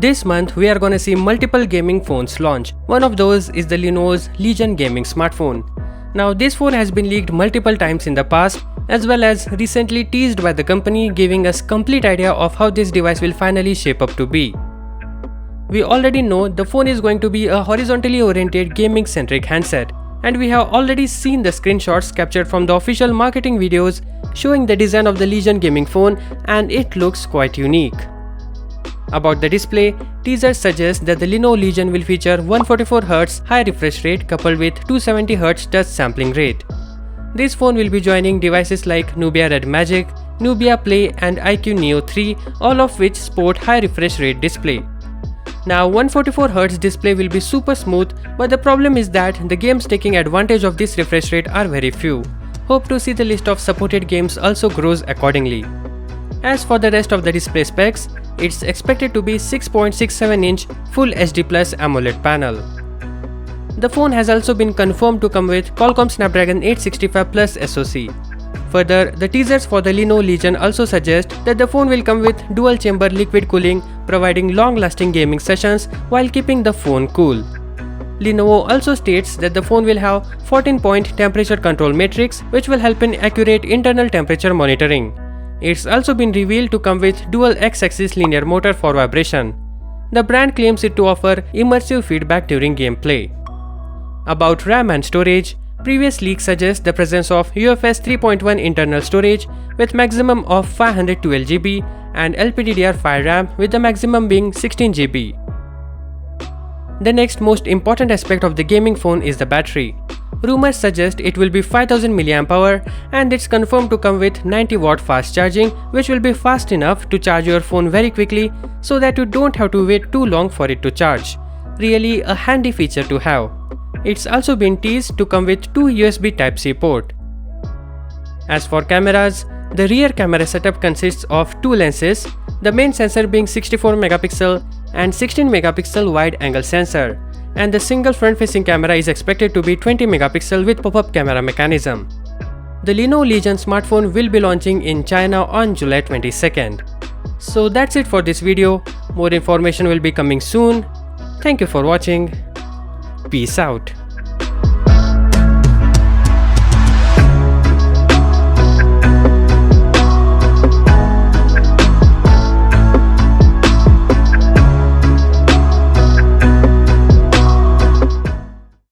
This month we are gonna see multiple gaming phones launch. One of those is the Lenovo's Legion Gaming smartphone. Now this phone has been leaked multiple times in the past, as well as recently teased by the company, giving us complete idea of how this device will finally shape up to be. We already know the phone is going to be a horizontally oriented gaming centric handset, and we have already seen the screenshots captured from the official marketing videos showing the design of the Legion Gaming phone, and it looks quite unique. About the display, teasers suggest that the Lenovo Legion will feature 144Hz high refresh rate coupled with 270Hz touch sampling rate. This phone will be joining devices like Nubia Red Magic, Nubia Play and iQOO Neo 3, all of which sport high refresh rate display. Now 144Hz display will be super smooth, but the problem is that the games taking advantage of this refresh rate are very few. Hope to see the list of supported games also grows accordingly. As for the rest of the display specs, it's expected to be 6.67-inch Full HD Plus AMOLED panel. The phone has also been confirmed to come with Qualcomm Snapdragon 865 Plus SoC. Further, the teasers for the Lenovo Legion also suggest that the phone will come with dual-chamber liquid cooling, providing long-lasting gaming sessions while keeping the phone cool. Lenovo also states that the phone will have 14-point temperature control matrix, which will help in accurate internal temperature monitoring. It's also been revealed to come with dual X-axis linear motor for vibration. The brand claims it to offer immersive feedback during gameplay. About RAM and storage, previous leaks suggest the presence of UFS 3.1 internal storage with maximum of 512 GB and LPDDR5 RAM with the maximum being 16 GB. The next most important aspect of the gaming phone is the battery. Rumors suggest it will be 5000 mAh and it's confirmed to come with 90W fast charging, which will be fast enough to charge your phone very quickly so that you don't have to wait too long for it to charge. Really a handy feature to have. It's also been teased to come with 2 USB Type-C port. As for cameras, the rear camera setup consists of 2 lenses, the main sensor being 64 megapixel and 16 megapixel wide angle sensor, and the single front-facing camera is expected to be 20 megapixel with pop-up camera mechanism. The Lenovo Legion smartphone will be launching in China on July 22nd. So that's it for this video. More information will be coming soon. Thank you for watching. Peace out.